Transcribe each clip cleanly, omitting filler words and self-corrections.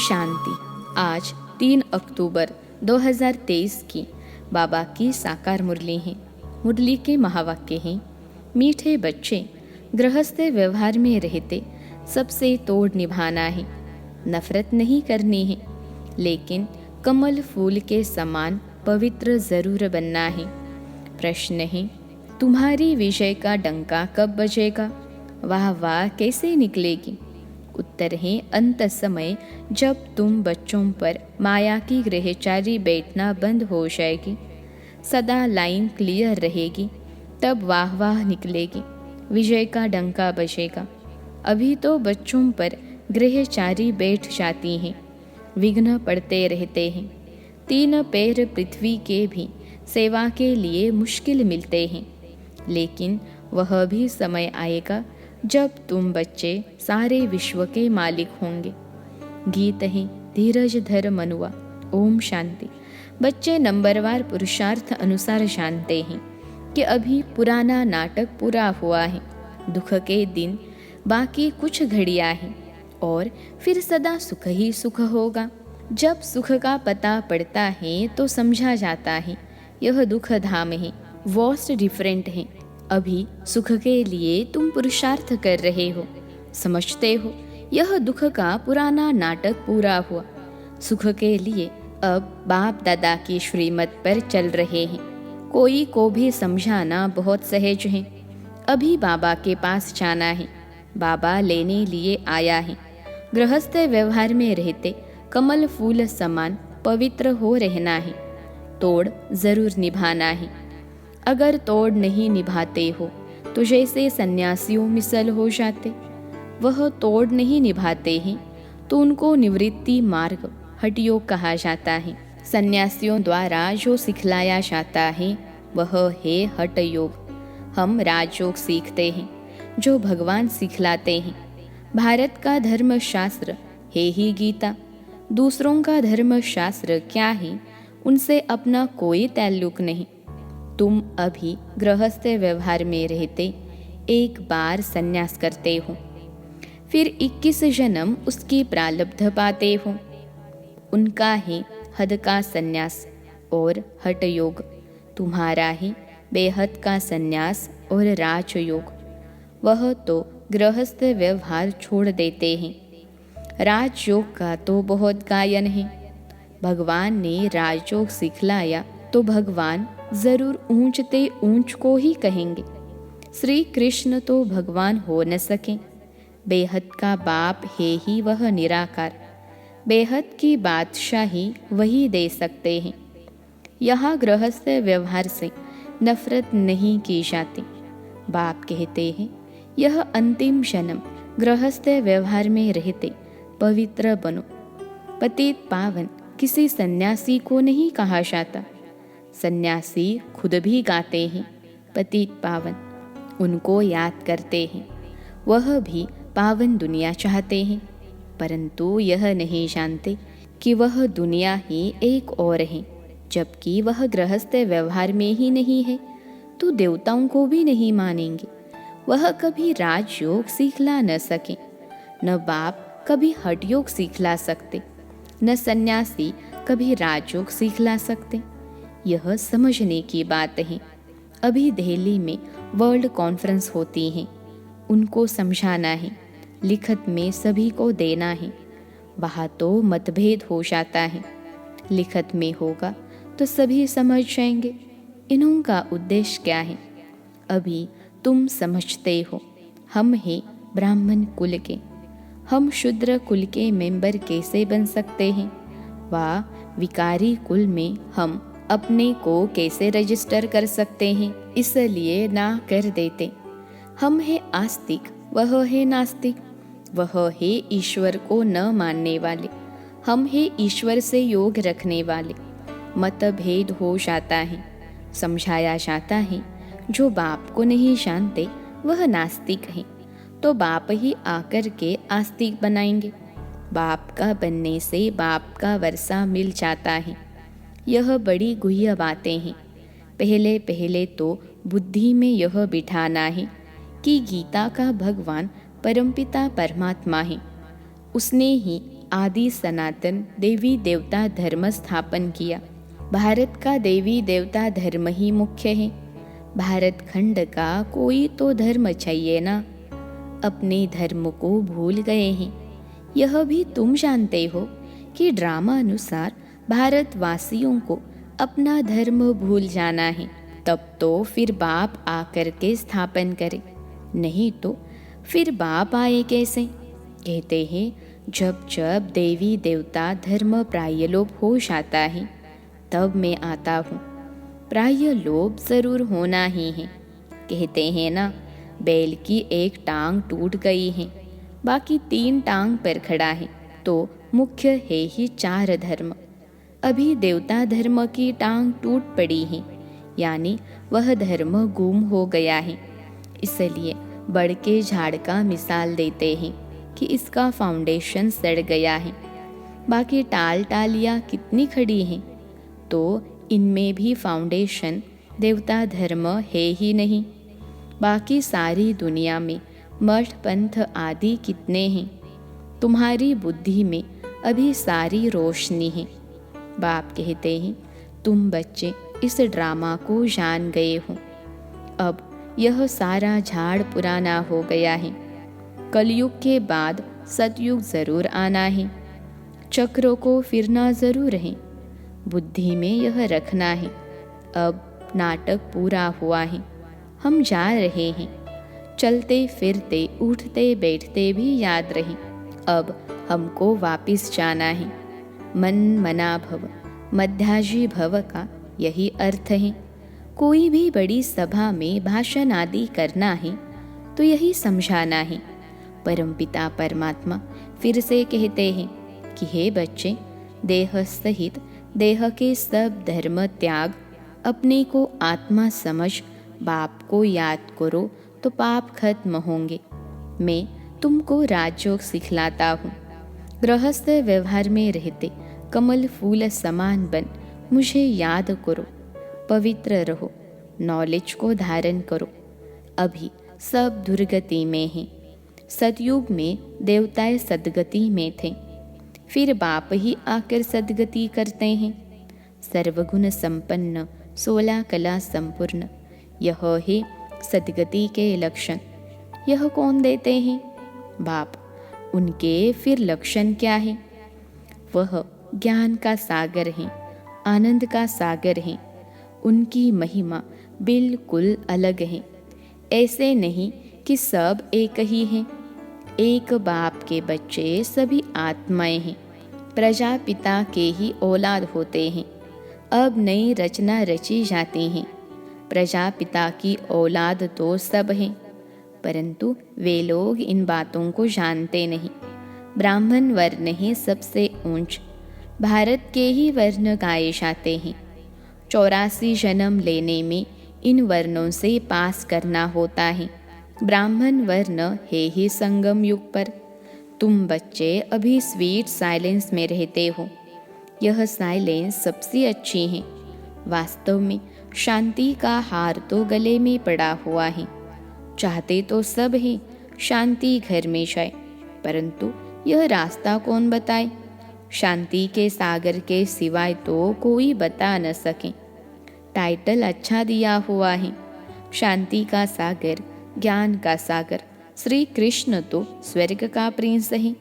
शांति। आज 3 अक्टूबर 2023 की बाबा की साकार मुरली है। मुरली के महावाक्य हैं, मीठे बच्चे, गृहस्थ व्यवहार में रहते सबसे तोड़ निभाना है, नफरत नहीं करनी है, लेकिन कमल फूल के समान पवित्र जरूर बनना है। प्रश्न है, तुम्हारी विजय का डंका कब बजेगा? वाह वाह कैसे निकलेगी? उत्तर है, अंत समय जब तुम बच्चों पर माया की ग्रहचारी बैठना बंद हो जाएगी, सदा लाइन क्लियर रहेगी, तब वाह वाह निकलेगी, विजय का डंका बजेगा। अभी तो बच्चों पर ग्रहचारी बैठ जाती हैं, विघ्न पड़ते रहते हैं, 3 पैर पृथ्वी के भी सेवा के लिए मुश्किल मिलते हैं, लेकिन वह भी समय आएगा जब तुम बच्चे सारे विश्व के मालिक होंगे। गीत है, धीरज धर मनुआ। ओम शांति। बच्चे नंबरवार पुरुषार्थ अनुसार जानते हैं कि अभी पुराना नाटक पूरा हुआ है, दुख के दिन बाकी कुछ घड़ियां हैं और फिर सदा सुख ही सुख होगा। जब सुख का पता पड़ता है तो समझा जाता है यह दुख धाम है, वॉस्ट डिफरेंट है। अभी सुख के लिए तुम पुरुषार्थ कर रहे हो, समझते हो यह दुख का पुराना नाटक पूरा हुआ। सुख के लिए अब बाप दादा की श्रीमत पर चल रहे हैं। कोई को भी समझाना बहुत सहज है। अभी बाबा के पास जाना है, बाबा लेने लिए आया है। गृहस्थ व्यवहार में रहते कमल फूल समान पवित्र हो रहना है, तोड़ जरूर निभाना है। अगर तोड़ नहीं निभाते हो तो जैसे सन्यासियों मिसल हो जाते, वह तोड़ नहीं निभाते हैं तो उनको निवृत्ति मार्ग हठयोग कहा जाता है। सन्यासियों द्वारा जो सिखलाया जाता है वह है हठ योग। हम राजयोग सीखते हैं जो भगवान सिखलाते हैं। भारत का धर्म शास्त्र है ही गीता, दूसरों का धर्म शास्त्र क्या है उनसे अपना कोई ताल्लुक नहीं। तुम अभी गृहस्थ व्यवहार में रहते एक बार संन्यास करते हो, फिर 21 जन्म उसकी प्रारब्ध पाते हो। उनका है हद का संन्यास और हठ योग, तुम्हारा है बेहद का संन्यास और राजयोग। वह तो गृहस्थ व्यवहार छोड़ देते हैं। राजयोग का तो बहुत गायन है। भगवान ने राजयोग सिखलाया तो भगवान जरूर ऊंचते ऊंच को ही कहेंगे। श्री कृष्ण तो भगवान हो न सके, बेहद का बाप है ही वह निराकार, बेहद की बादशाही वही दे सकते हैं। यहाँ गृहस्थ व्यवहार से नफरत नहीं की जाती। बाप कहते हैं यह अंतिम जन्म गृहस्थ व्यवहार में रहते पवित्र बनो। पतित पावन किसी सन्यासी को नहीं कहा जाता। सन्यासी खुद भी गाते हैं पतित पावन, उनको याद करते हैं। वह भी पावन दुनिया चाहते हैं, परंतु यह नहीं जानते कि वह दुनिया ही एक और है। जबकि वह गृहस्थ व्यवहार में ही नहीं है तो देवताओं को भी नहीं मानेंगे। वह कभी राजयोग सिखला न सके, न बाप कभी हठयोग सिखला सकते, न सन्यासी कभी राजयोग सिखला सकते। यह समझने की बात है। अभी दिल्ली में वर्ल्ड कॉन्फ्रेंस होती है, उनको समझाना है, लिखत में सभी को देना है। वहाँ तो मतभेद हो जाता है, लिखत में होगा तो सभी समझ जाएंगे इनका उद्देश्य क्या है। अभी तुम समझते हो हम हैं ब्राह्मण कुल के, हम शूद्र कुल के मेंबर कैसे बन सकते हैं? वा विकारी कुल में हम अपने को कैसे रजिस्टर कर सकते हैं? इसलिए ना कर देते। हम है आस्तिक, वह है नास्तिक। वह है ईश्वर को न मानने वाले, हम है ईश्वर से योग रखने वाले। मतभेद हो जाता है। समझाया जाता है जो बाप को नहीं जानते वह नास्तिक है, तो बाप ही आकर के आस्तिक बनाएंगे। बाप का बनने से बाप का वर्षा मिल जाता है। यह बड़ी गुह्य बातें हैं। पहले पहले तो बुद्धि में यह बिठाना है कि गीता का भगवान परमपिता परमात्मा है, उसने ही आदि सनातन देवी देवता धर्म स्थापन किया। भारत का देवी देवता धर्म ही मुख्य है। भारत खंड का कोई तो धर्म चाहिए ना। अपने धर्म को भूल गए हैं। यह भी तुम जानते हो कि ड्रामा अनुसार भारतवासियों को अपना धर्म भूल जाना है, तब तो फिर बाप आकर के स्थापन करे, नहीं तो फिर बाप आए कैसे। कहते हैं जब जब देवी देवता धर्म प्रायलोप हो जाता है तब मैं आता हूँ। प्रायलोप जरूर होना ही है। कहते हैं ना, बैल की एक टांग टूट गई है, बाकी 3 टांग पर खड़ा है, तो मुख्य है ही 4 धर्म। अभी देवता धर्म की टांग टूट पड़ी है, यानी वह धर्म गुम हो गया है। इसलिए बड़ के झाड़ का मिसाल देते हैं कि इसका फाउंडेशन सड़ गया है। बाकी टाल टालियाँ कितनी खड़ी हैं, तो इनमें भी फाउंडेशन देवता धर्म है ही नहीं। बाकी सारी दुनिया में मठ पंथ आदि कितने हैं। तुम्हारी बुद्धि में अभी सारी रोशनी है। बाप कहते हैं तुम बच्चे इस ड्रामा को जान गए हो। अब यह सारा झाड़ पुराना हो गया है। कलयुग के बाद सतयुग जरूर आना है। चक्रों को फिरना जरूर है। बुद्धि में यह रखना है। अब नाटक पूरा हुआ है। हम जा रहे हैं। चलते फिरते उठते बैठते भी याद रहे। अब हमको वापिस जाना है। मन मना भव मध्याजी भव का यही अर्थ है। कोई भी बड़ी सभा में भाषण आदि करना है तो यही समझाना है। परमपिता परमात्मा फिर से कहते हैं कि हे बच्चे, देह सहित देह के सब धर्म त्याग, अपने को आत्मा समझ बाप को याद करो तो पाप खत्म होंगे। मैं तुमको राजयोग सिखलाता हूँ। गृहस्थ व्यवहार में रहते कमल फूल समान बन मुझे याद करो। पवित्र रहो, नॉलेज को धारण करो। अभी सब दुर्गति में हैं। सतयुग में देवताएं सदगति में थे, फिर बाप ही आकर सदगति करते हैं। सर्वगुण संपन्न 16 कला संपूर्ण, यह है सदगति के लक्षण। यह कौन देते हैं? बाप। उनके फिर लक्षण क्या है? वह ज्ञान का सागर है, आनंद का सागर है। उनकी महिमा बिल्कुल अलग है। ऐसे नहीं कि सब एक ही हैं। एक बाप के बच्चे सभी आत्माएं हैं। प्रजापिता के ही औलाद होते हैं। अब नई रचना रची जाती हैं। प्रजापिता की औलाद तो सब हैं, परंतु वे लोग इन बातों को जानते नहीं। ब्राह्मण वर्ण ही सबसे ऊंच। भारत के ही वर्ण गाए जाते हैं। 84 जन्म लेने में इन वर्णों से पास करना होता है। ब्राह्मण वर्ण है ही संगम युग पर। तुम बच्चे अभी स्वीट साइलेंस में रहते हो। यह साइलेंस सबसे अच्छी है। वास्तव में शांति का हार तो गले में पड़ा हुआ है। चाहते तो सब हैं शांति घर में जाए, परंतु यह रास्ता कौन बताए? शांति के सागर के सिवाय तो कोई बता न सके। टाइटल अच्छा दिया हुआ है, शांति का सागर, ज्ञान का सागर। श्री कृष्ण तो स्वर्ग का प्रिंस है।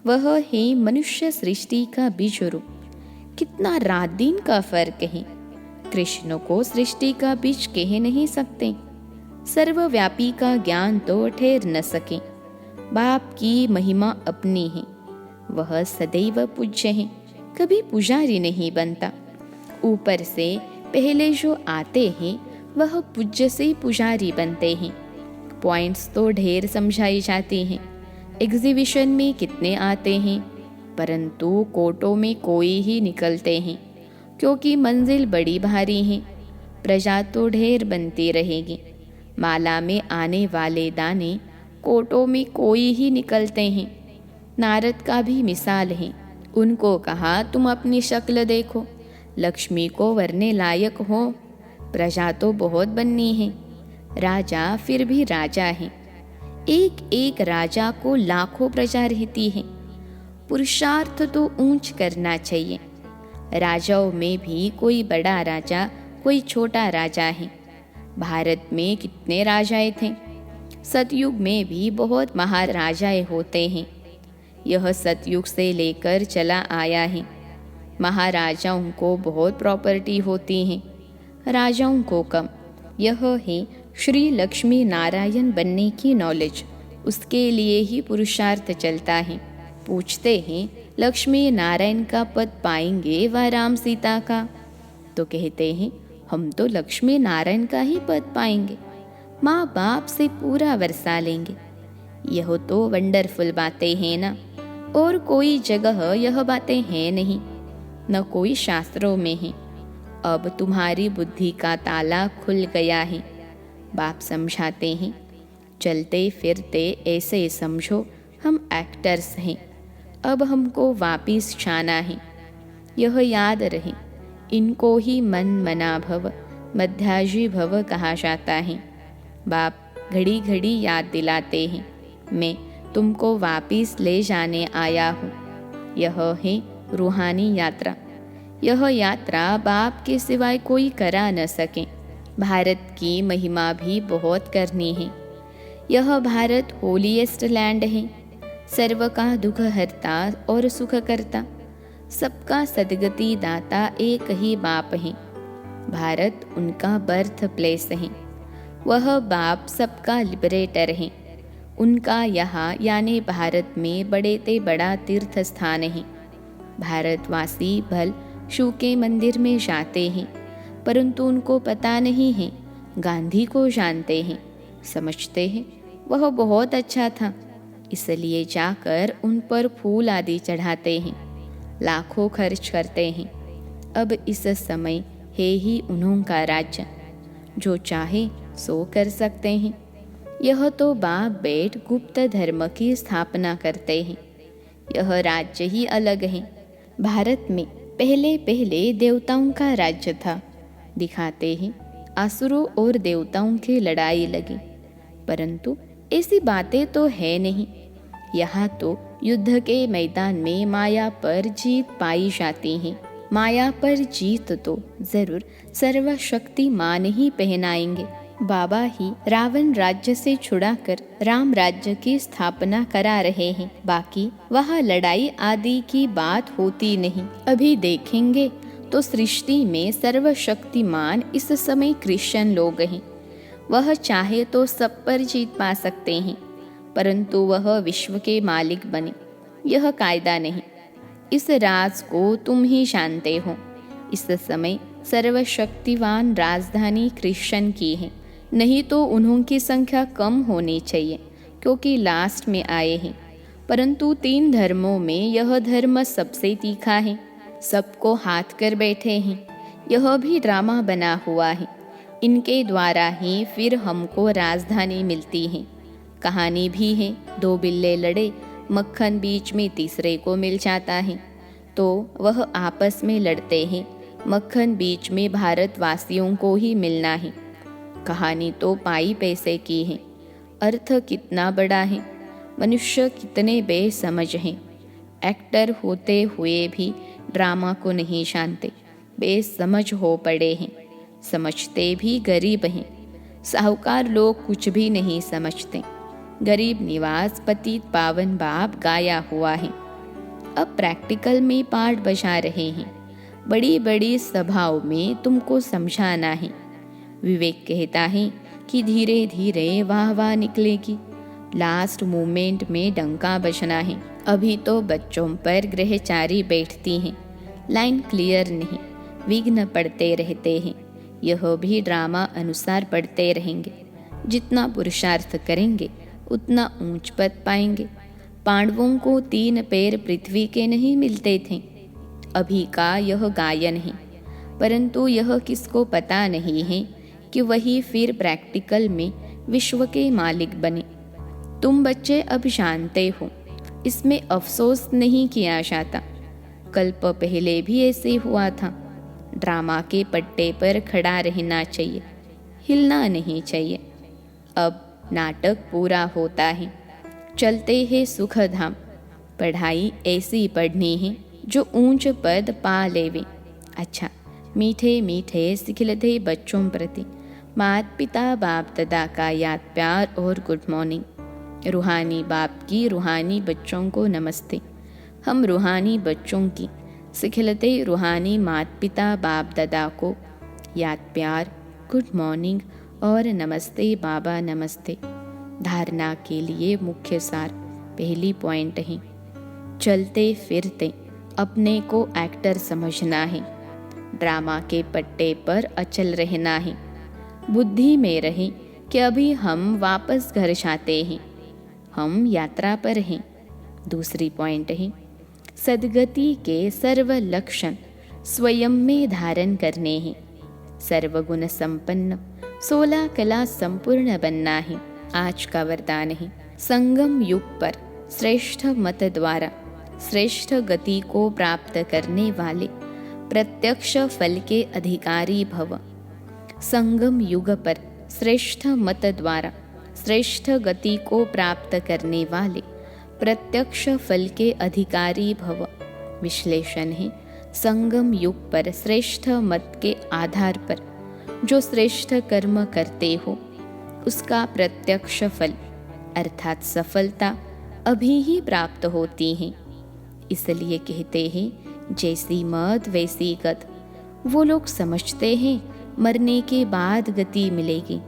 वह है मनुष्य सृष्टि का बीज रूप। कितना रात दिन का फर्क है। कृष्ण को सृष्टि का बीज कह नहीं सकते। सर्वव्यापी का ज्ञान तो ठहर न सके। बाप की महिमा अपनी है। वह सदैव पूज्य है, कभी पुजारी नहीं बनता। ऊपर से पहले जो आते हैं वह पूज्य से पुजारी बनते हैं। पॉइंट्स तो ढेर समझाई जाती हैं। एग्जीबिशन में कितने आते हैं, परंतु कोटों में कोई ही निकलते हैं, क्योंकि मंजिल बड़ी भारी है। प्रजा तो ढेर बनती रहेगी। माला में आने वाले दाने कोटों में कोई ही निकलते हैं। नारद का भी मिसाल है। उनको कहा तुम अपनी शक्ल देखो, लक्ष्मी को वरने लायक हो। प्रजा तो बहुत बननी है। राजा फिर भी राजा है। एक एक राजा को लाखों प्रजा रहती है। पुरुषार्थ तो ऊंच करना चाहिए। राजाओं में भी कोई बड़ा राजा, कोई छोटा राजा है। भारत में कितने राजाएं थे। सतयुग में भी बहुत महाराजाएं होते हैं। यह सतयुग से लेकर चला आया है। महाराजाओं को बहुत प्रॉपर्टी होती है, राजाओं को कम। यह है श्री लक्ष्मी नारायण बनने की नॉलेज। उसके लिए ही पुरुषार्थ चलता है। पूछते हैं, लक्ष्मी नारायण का पद पाएंगे व राम सीता का? तो कहते हैं, हम तो लक्ष्मी नारायण का ही पद पाएंगे, माँ बाप से पूरा वर्षा लेंगे। यह तो वंडरफुल बातें हैं ना। और कोई जगह यह बातें हैं नहीं, न कोई शास्त्रों में है। अब तुम्हारी बुद्धि का ताला खुल गया है। बाप समझाते हैं, चलते फिरते ऐसे समझो हम एक्टर्स हैं। अब हमको वापिस जाना है। यह याद रहे, इनको ही मन मना भव, मध्याजी भव कहा जाता है। बाप घड़ी घड़ी याद दिलाते हैं, मैं तुमको वापिस ले जाने आया हूँ। यह है रूहानी यात्रा। यह यात्रा बाप के सिवाय कोई करा न सके। भारत की महिमा भी बहुत करनी है। यह भारत होलीएस्ट लैंड है, सर्व का दुख हरता और सुख करता, सबका सदगति दाता एक ही बाप है। भारत उनका बर्थ प्लेस है। वह बाप सबका लिबरेटर है। उनका यहाँ यानी भारत में बड़े ते बड़ा तीर्थ स्थान है। भारतवासी भल शिव के मंदिर में जाते हैं, परंतु उनको पता नहीं है। गांधी को जानते हैं, समझते हैं वह बहुत अच्छा था, इसलिए जाकर उन पर फूल आदि चढ़ाते हैं, लाखों खर्च करते हैं। अब इस समय है ही उन्हों का राज्य, जो चाहे सो कर सकते हैं। यह तो बाप बेट गुप्त धर्म की स्थापना करते हैं। यह राज्य ही अलग है। भारत में पहले पहले देवताओं का राज्य था। दिखाते हैं असुरों और देवताओं की लड़ाई लगी, परंतु ऐसी बातें तो है नहीं। यहाँ तो युद्ध के मैदान में माया पर जीत पाई जाती है। माया पर जीत तो जरूर सर्वशक्तिमान ही पहनाएंगे। बाबा ही रावण राज्य से छुड़ाकर राम राज्य की स्थापना करा रहे हैं। बाकी वहाँ लड़ाई आदि की बात होती नहीं। अभी देखेंगे तो सृष्टि में सर्वशक्तिमान इस समय क्रिश्चियन लोग हैं। वह चाहे तो सब पर जीत पा सकते हैं, परंतु वह विश्व के मालिक बने, यह कायदा नहीं। इस राज को तुम ही जानते हो। इस समय सर्वशक्तिवान राजधानी क्रिश्चियन की है, नहीं तो उन्हों की संख्या कम होनी चाहिए, क्योंकि लास्ट में आए हैं। परंतु 3 धर्मों में यह धर्म सबसे तीखा है, सबको हाथ कर बैठे हैं। यह भी ड्रामा बना हुआ है। इनके द्वारा ही फिर हमको राजधानी मिलती है। कहानी भी है, 2 बिल्ले लड़े, मक्खन बीच में तीसरे को मिल जाता है, तो वह आपस में लड़ते हैं। मक्खन बीच में भारतवासियों को ही मिलना है। कहानी तो पाई पैसे की है, अर्थ कितना बड़ा है। मनुष्य कितने बेसमझ हैं। एक्टर होते हुए भी ड्रामा को नहीं जानते, बेसमझ हो पड़े हैं। समझते भी गरीब हैं। साहूकार लोग कुछ भी नहीं समझते। गरीब निवास पतित पावन बाप गाया हुआ है। अब प्रैक्टिकल में पार्ट बजा रहे हैं। बड़ी बड़ी सभाओं में तुमको समझाना है। विवेक कहता है कि धीरे धीरे वाह वाह निकलेगी, लास्ट मोमेंट में डंका बजना है। अभी तो बच्चों पर ग्रहचारी बैठती हैं, लाइन क्लियर नहीं, विघ्न पड़ते रहते हैं। यह भी ड्रामा अनुसार पढ़ते रहेंगे। जितना पुरुषार्थ करेंगे उतना ऊंच पद पाएंगे। पांडवों को 3 पैर पृथ्वी के नहीं मिलते थे। अभी का यह गायन है, परंतु यह किसको पता नहीं है कि वही फिर प्रैक्टिकल में विश्व के मालिक बने। तुम बच्चे अब जानते हो, इसमें अफसोस नहीं किया जाता। कल्प पहले भी ऐसे हुआ था। ड्रामा के पट्टे पर खड़ा रहना चाहिए, हिलना नहीं चाहिए। अब नाटक पूरा होता है, चलते हैं सुखधाम। पढ़ाई ऐसी पढ़नी है जो ऊंच पद पा लेवे। अच्छा, मीठे मीठे सिखिलते बच्चों प्रति माता पिता बाप दादा का याद प्यार और गुड मॉर्निंग। रूहानी बाप की रूहानी बच्चों को नमस्ते। हम रूहानी बच्चों की सिखिलते रूहानी माता पिता बाप दादा को याद प्यार, गुड मॉर्निंग और नमस्ते बाबा नमस्ते। धारणा के लिए मुख्य सार पहली पॉइंट है, चलते फिरते अपने को एक्टर समझना है। ड्रामा के पट्टे पर अचल रहना है। बुद्धि में रहे कि अभी हम वापस घर जाते हैं, हम यात्रा पर हैं। दूसरी पॉइंट है, सद्गति के सर्व लक्षण स्वयं में धारण करने हैं। सर्वगुण संपन्न 16 कला संपूर्ण बनना है। आज का वरदान है, संगम युग पर श्रेष्ठ मत द्वारा श्रेष्ठ गति को प्राप्त करने वाले प्रत्यक्ष फल के अधिकारी भव। संगम युग पर श्रेष्ठ मत द्वारा श्रेष्ठ गति को प्राप्त करने वाले प्रत्यक्ष फल के अधिकारी भव। विश्लेषण है, संगम युग पर श्रेष्ठ मत के आधार पर जो श्रेष्ठ कर्म करते हो उसका प्रत्यक्ष फल अर्थात सफलता अभी ही प्राप्त होती है। इसलिए कहते हैं, जैसी मत वैसी गत। वो लोग समझते हैं मरने के बाद गति मिलेगी,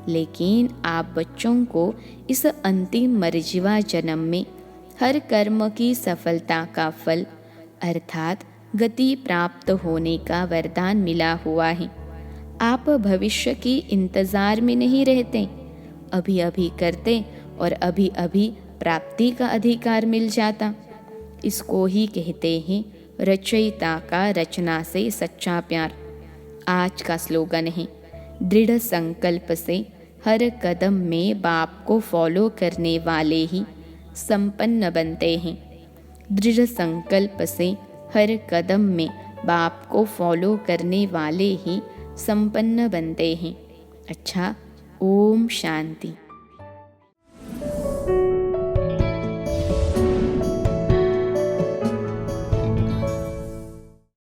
लेकिन आप बच्चों को इस अंतिम मरजीवा जन्म में हर कर्म की सफलता का फल अर्थात गति प्राप्त होने का वरदान मिला हुआ है। आप भविष्य की इंतजार में नहीं रहते, अभी अभी करते और अभी अभी प्राप्ति का अधिकार मिल जाता। इसको ही कहते हैं रचयिता का रचना से सच्चा प्यार। आज का स्लोगन है, दृढ़ संकल्प से हर कदम में बाप को फॉलो करने वाले ही संपन्न बनते हैं। दृढ़ संकल्प से हर कदम में बाप को फॉलो करने वाले ही संपन्न बनते हैं। अच्छा, ओम शांति।